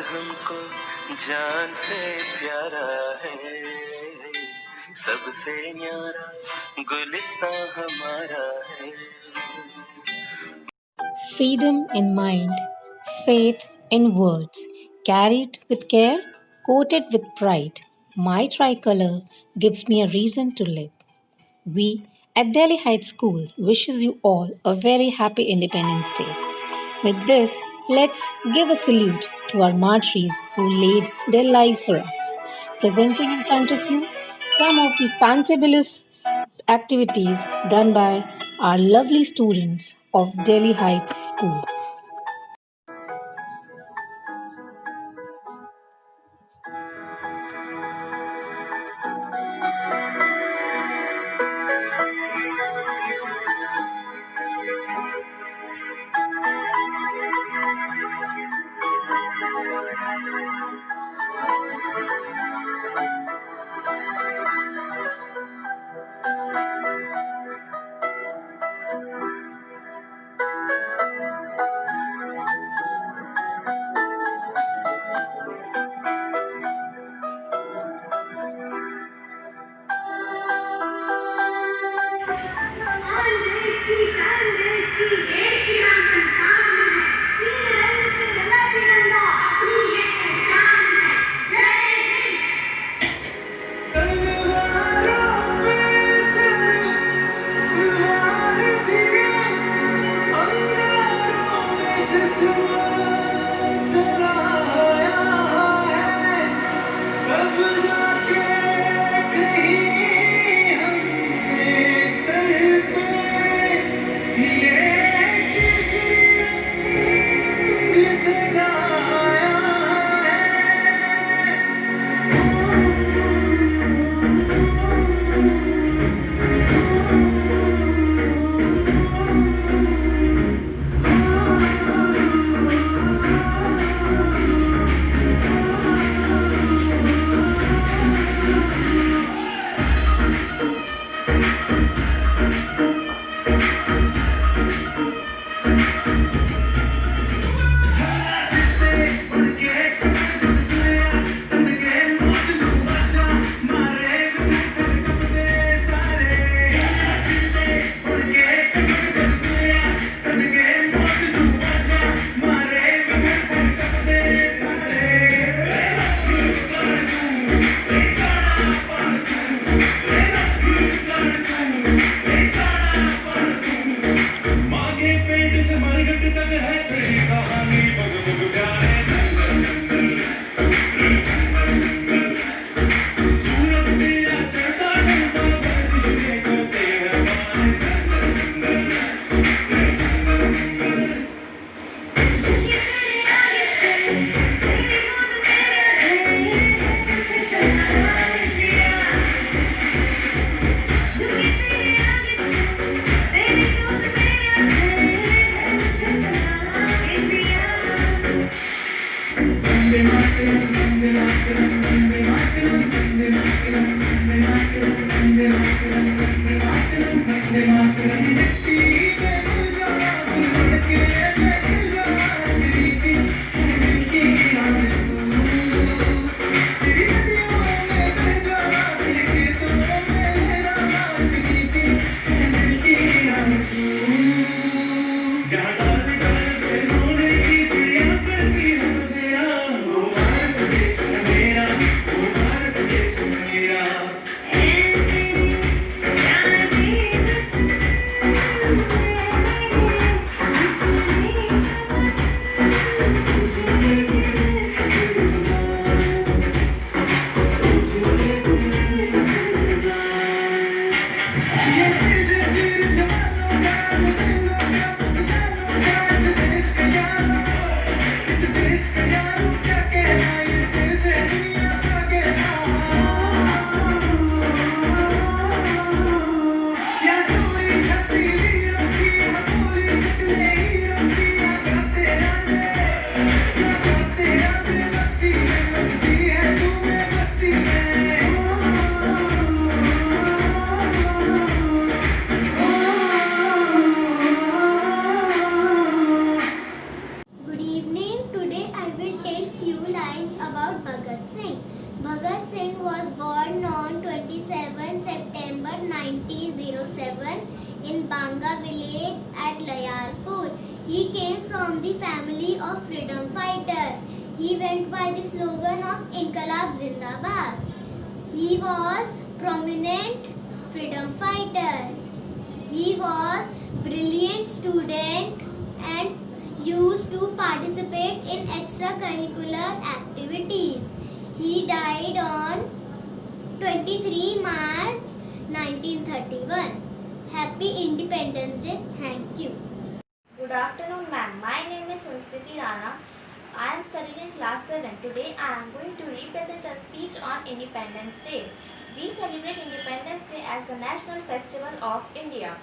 हमको जान से प्यारा है, सबसे न्यारा गुलिस्तां हमारा है। Freedom in mind, faith in words, carried with care, coated with pride. My tricolor gives me a reason to live. We at Delhi Heights School wishes you all a very happy Independence Day. With this, let's give a salute to our martyrs who laid their lives for us. Presenting in front of you some of the fantabulous activities done by our lovely students of Delhi Heights School. Good evening. Today I will tell few lines about Bhagat Singh. Bhagat Singh was born on 27 September 1907 in Banga village at Layarpur. He came from the family of freedom fighter. He went by the slogan of Inqilab Zindabad. He was prominent freedom fighter. He was brilliant student and used to participate in extracurricular activities. He died on 23 March 1931. Happy Independence Day. Thank you. Good afternoon, ma'am. My name is Sanskriti Rana. I am studying in class 7. Today I am going to represent a speech on Independence Day. We celebrate Independence Day as the national festival of India.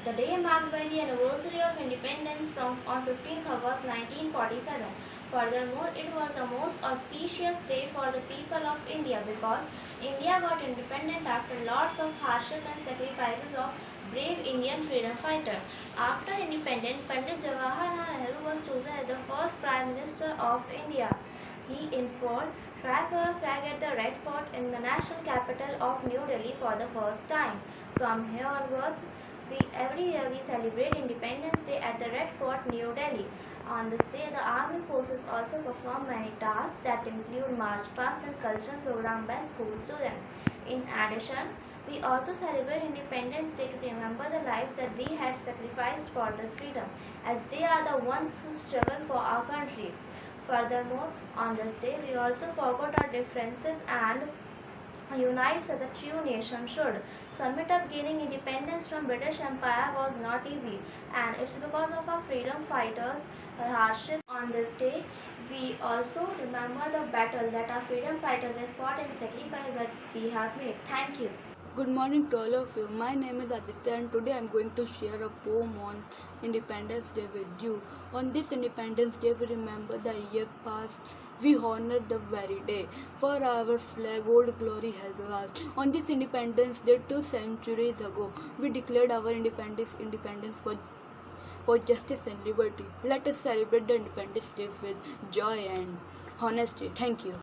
The day marked by the anniversary of independence on 15th August 1947. Furthermore, it was the most auspicious day for the people of India because India got independent after lots of hardship and sacrifices of brave Indian freedom fighter. After independence, Pandit Jawaharlal Nehru was chosen as the first Prime Minister of India. He unfurled tricolor flag at the Red Fort in the national capital of New Delhi for the first time. From here onwards, every year we celebrate Independence Day at the Red Fort, New Delhi. On this day, the army forces also perform many tasks that include march past and cultural program by school students. In addition, we also celebrate Independence Day to remember the lives that we had sacrificed for this freedom, as they are the ones who struggle for our country. Furthermore, on this day, we also forgot our differences and unites as a true nation should. Summit of gaining independence from British Empire was not easy, and it's because of our freedom fighters' hardship. On this day, we also remember the battle that our freedom fighters have fought and sacrifice that we have made. Thank you. Good morning to all of you. My name is Aditya and today I am going to share a poem on Independence Day with you. On this Independence Day we remember the year past. We honor the very day. For our flag old glory has lost. On this Independence Day 2 centuries ago, we declared our independence for justice and liberty. Let us celebrate the Independence Day with joy and honesty. Thank you.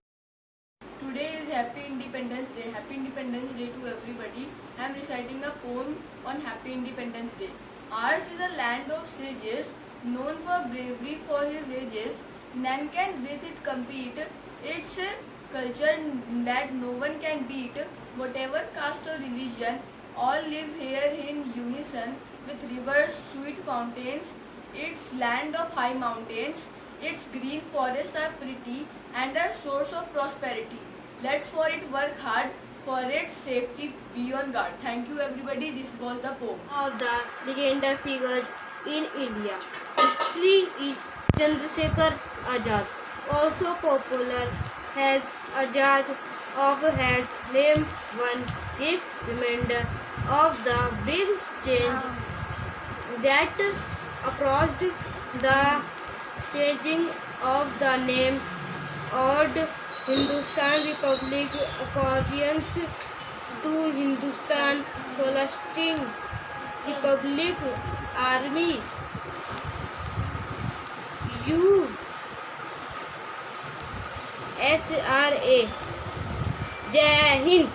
Today is Happy Independence Day. Happy Independence Day to everybody. I am reciting a poem on Happy Independence Day. Ours is a land of sages, known for bravery for his ages. None can with it compete. It's a culture that no one can beat. Whatever caste or religion, all live here in unison with rivers, sweet fountains. It's land of high mountains. Its green forests are pretty and a source of prosperity. Let's for it work hard, for its safety be on guard. Thank you everybody. This was the poem. Of the legendary figures in India. History is Chandrasekhar Azad, also popular as Azad of has name one if reminder of the big change that approached the changing of the name odd Hindustan Republic accordance to Hindustan Socialist Republic Army USRA. Jai Hind.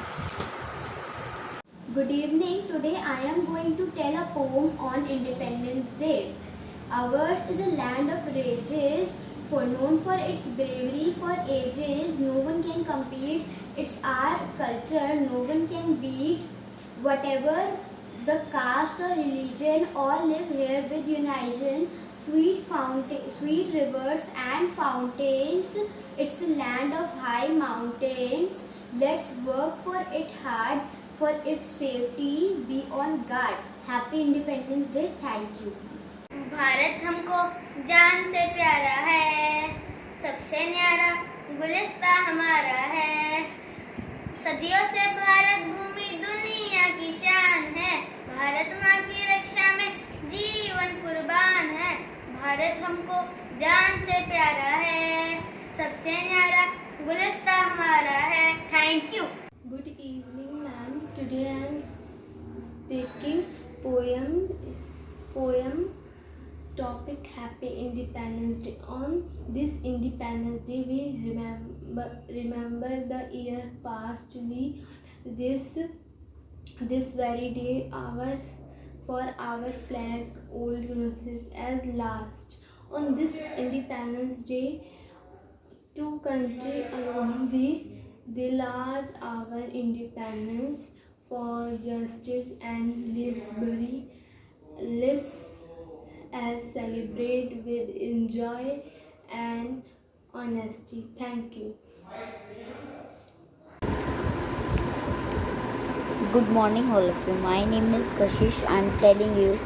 Good evening. Today I am going to tell a poem on Independence Day. Ours is a land of rages, for known for its bravery for ages. No one can compete. It's our culture. No one can beat. Whatever the caste or religion, all live here with unison. Sweet rivers and fountains. It's a land of high mountains. Let's work for it hard. For its safety, be on guard. Happy Independence Day. Thank you. Bharat हमको जान से प्यारा है, सबसे न्यारा गुलिस्ता हमारा है। सदियों से भारत भूमि दुनिया की शान है, भारत माँ की रक्षा में जीवन कुर्बान है। भारत हमको जान से प्यारा है, सबसे न्यारा गुलिस्ता हमारा है। Thank you. Good evening, ma'am. Today I am speaking poem topic Happy Happy Independence Day. On this Independence Day, we remember the year past. We this very day our flag old Ulysses as last. On this Independence Day, two country alone we delage our independence for justice and liberty. Let's as celebrate with enjoy and honesty. Thank you. Good morning, all of you. My name is Kashish. I'm telling you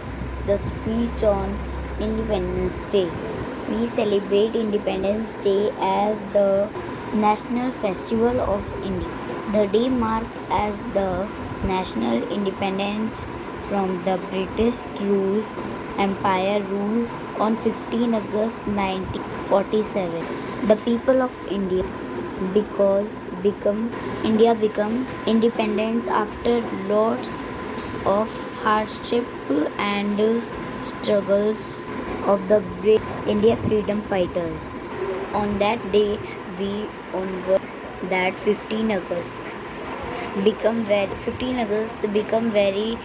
the speech on Independence Day. We celebrate Independence Day as the national festival of India. The day marked as the national independence from the British Empire rule on 15 August 1947. The people of India India become independent after lots of hardship and struggles of the brave India freedom fighters. On that day, we honor that 15 August become very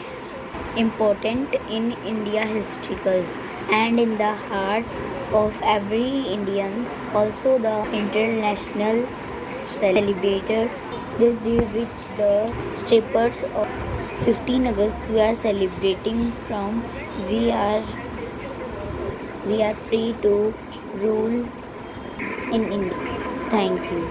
important in India history and in the hearts of every Indian. Also, the international celebrates this day, which the strippers of 15 August we are celebrating from. We are free to rule in India. Thank you.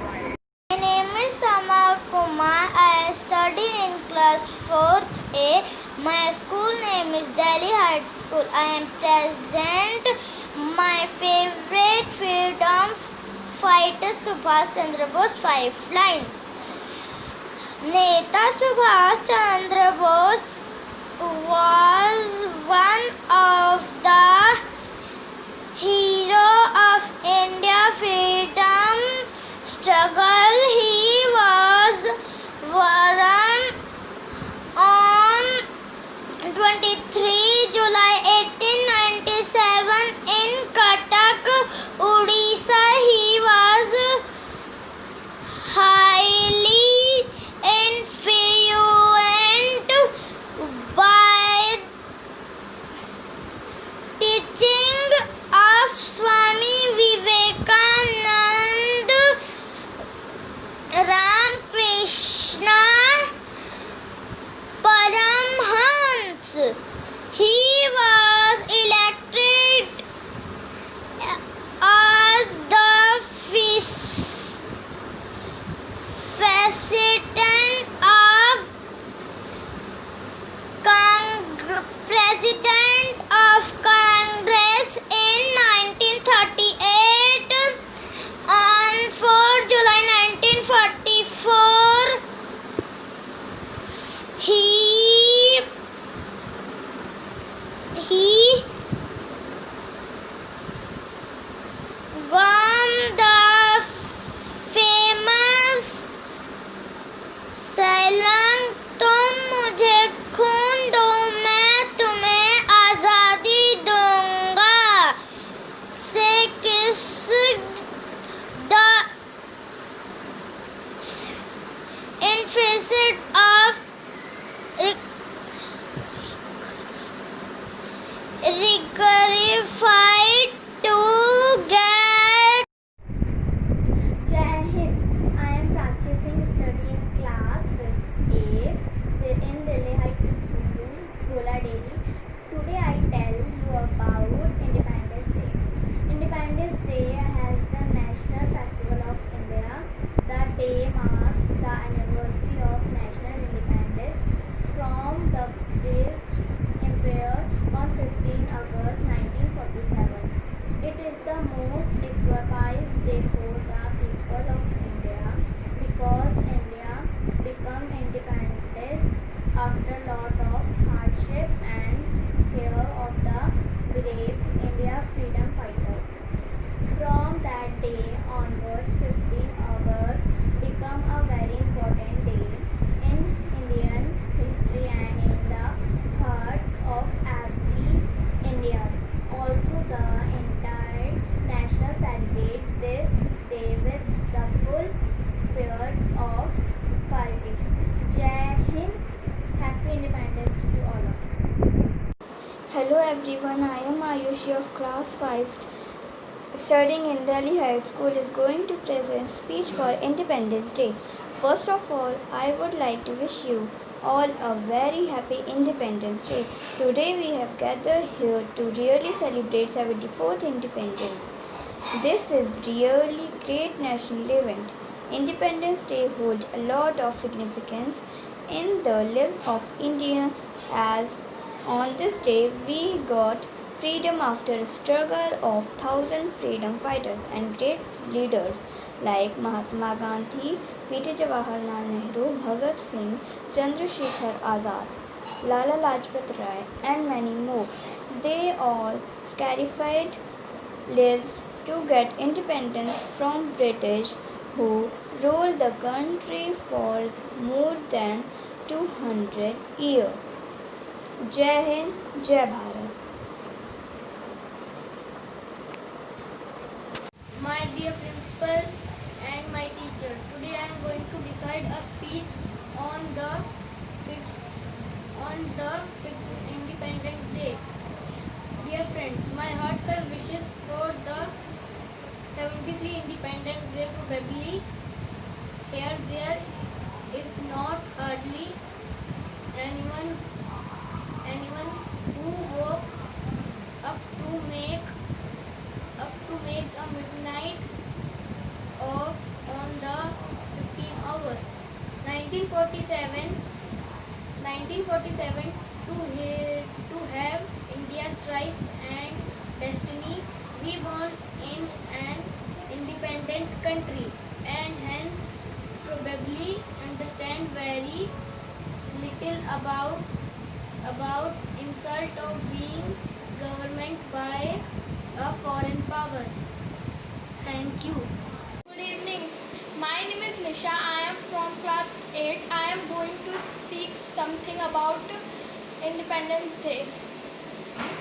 My name is Samar Kumar. I study in class 4th A. My school name is Delhi High School. I am present my favorite freedom fighter Subhash Chandra Bose 5 lines. Neta Subhash Chandra Bose was one of the hero of India freedom struggle. He was born on 23 July 1897 in Cuttack, Odisha. He was highly influenced by teaching of Swami Vivekanand, Ram Krishna Paramhans. He was elected as the president of Congress in 1938. On 4 July 1944, he won the famous सैलान तुम मुझे खून दो मैं तुम्हें आजादी दूंगा से किस the infancy of fight to get. Jai Hind. I am practicing study in class 5th A in Delhi Heights School, Gola Delhi. Today I tell you about Independence Day. Independence Day has the national festival of India. The day marks the anniversary of national independence from the British Empire on 15 August 1947. It is the most recognized day for the people of India because India became independent everyone, I am Ayushi of class 5 studying in Delhi High School is going to present speech for Independence Day. First of all, I would like to wish you all a very happy Independence Day. Today we have gathered here to really celebrate 74th Independence. This is really great national event. Independence Day holds a lot of significance in the lives of Indians, as on this day we got freedom after a struggle of thousand freedom fighters and great leaders like Mahatma Gandhi, P.T. Jawaharlal Nehru, Bhagat Singh, Chandrasekhar Azad, Lala Lajpat Rai and many more. They all sacrificed lives to get independence from British who ruled the country for more than 200 years. Jai Hind, Jai Bharat. My dear principals and my teachers, today I am going to decide a speech on the 15th Independence Day. Dear friends, my heartfelt wishes for the 73 Independence Day probably here there is not hardly anyone who woke up to make a midnight of on the 15th August 1947 to have India's trust and destiny. We born in an independent country and hence probably understand very little about insult of being government by a foreign power. Thank you. Good evening. My name is Nisha. I am from class 8. I am going to speak something about Independence Day.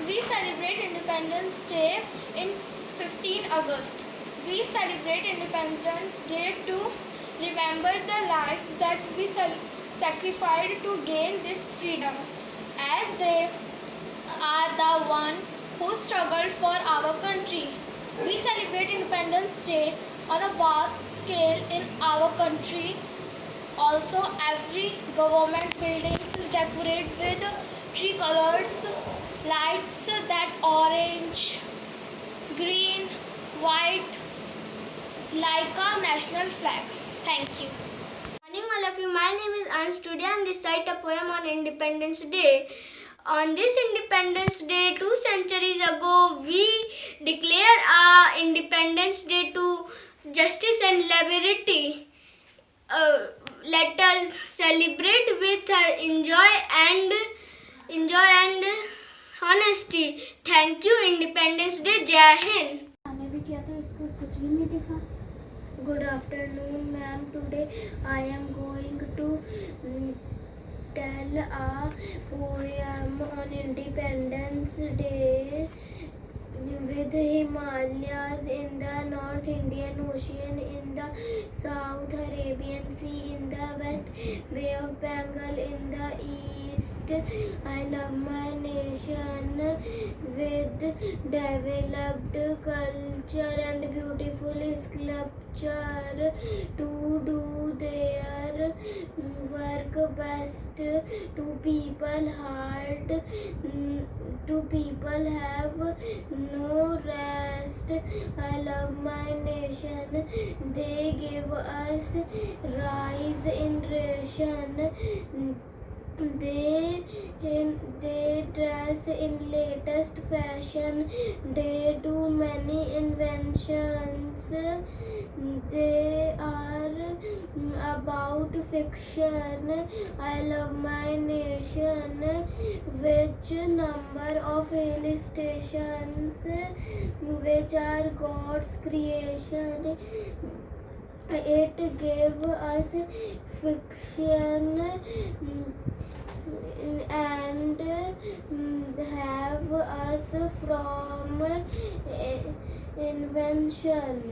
We celebrate Independence Day in 15 August. We celebrate Independence Day to remember the lives that we sacrificed to gain this freedom, as they are the one who struggled for our country. We celebrate Independence Day on a vast scale in our country. Also, every government building is decorated with tricolors, lights that orange, green, white, like a national flag. Thank you. Good morning all of you. My name is Ansh. Today I am reciting a poem on Independence Day. On this Independence Day, 2 centuries ago, we declare our Independence Day to justice and liberty. Let us celebrate with enjoy and honesty. Thank you, Independence Day. Jai Hind. Good afternoon, ma'am. Today I am going to tell a poem on Independence Day. With Himalayas in the North Indian Ocean, in the South Arabian Sea, in the West Bay of Bengal, in the East, I love my nation with developed culture and beautiful sculpture to do their work best, to people hard, to people have no rest. I love my nation. They give us rise in ration. They dress in latest fashion. They do many inventions. They are about fiction. I love my nation. Which number of hill stations, which are God's creation. It gave us fiction and have us from invention.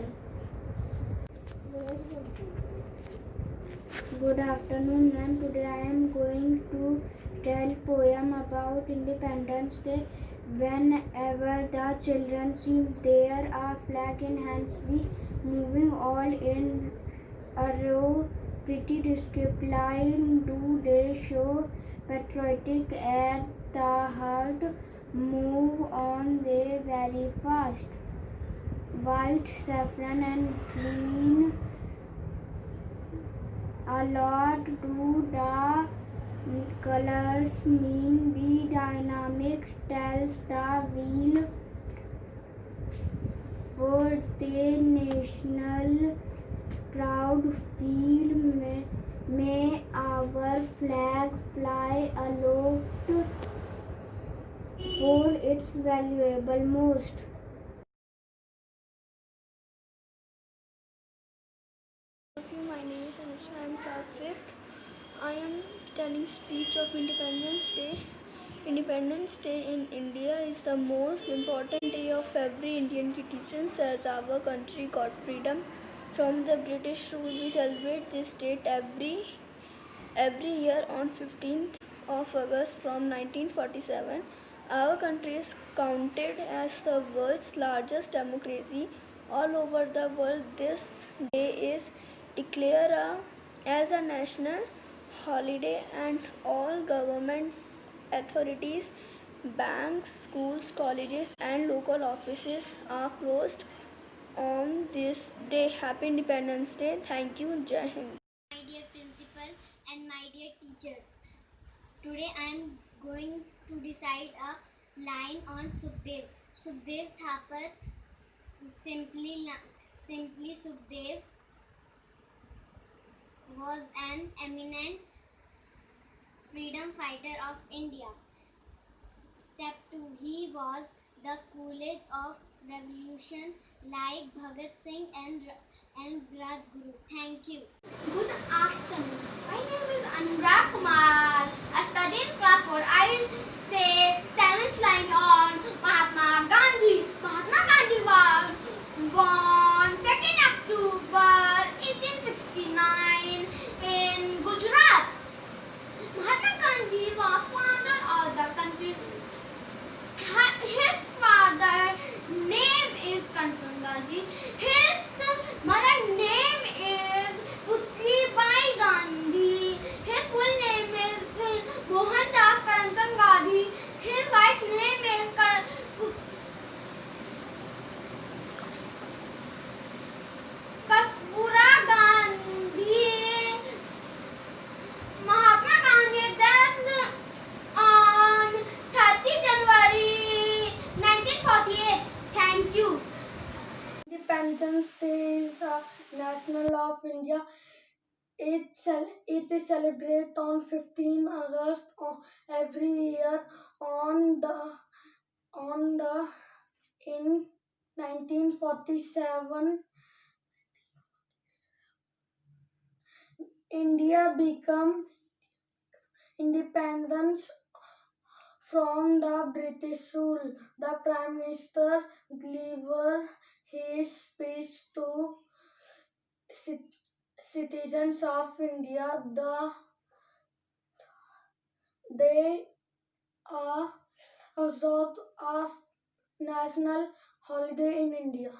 Good afternoon, ma'am. Today I am going to tell poem about Independence Day. Whenever the children see there a flag in hands, we moving all in a row, pretty discipline. Do they show patriotic at the heart? Move on they very fast. White, saffron, and green. A lot do the colors mean. Be dynamic, tells the wheel. For the national proud feel, may our flag fly aloft for its valuable most. My name is Anisha. I am class 5th. I am telling speech of Independence Day. Independence Day in India is the most important day of every Indian citizen as our country got freedom from the British rule. We celebrate this date every year on 15th of August from 1947. Our country is counted as the world's largest democracy. All over the world, this day is declared as a national holiday, and all government authorities, banks, schools, colleges, and local offices are closed on this day. Happy Independence Day. Thank you. Jai Hind. My dear principal and my dear teachers, today I am going to decide a line on Sukhdev. Sukhdev Thapar, simply Sukhdev, was an eminent freedom fighter of India. Step 2. He was the coolest of revolution like Bhagat Singh and Rajguru. Thank you. Good afternoon. My name is Anurag Kumar. I study in class 4. I will say 7th line on Mahatma Gandhi. Mahatma Gandhi was born 2nd October 1869 in Gujarat. Mahatma Gandhi was father of the country. His father name is Kanchan Gandhi. His mother name is Putlibai Gandhi. His full name is Mohandas Karamchand Gandhi. His wife's name is Kasturi Gandhi. Mahatma Gandhi died on 30 January 1948. Thank you. Independence Day is a national of India. It is celebrated on 15 August every year on the in 1947. India became independence from the British rule. The Prime Minister delivered his speech to citizens of India. They are observed as national holiday in India.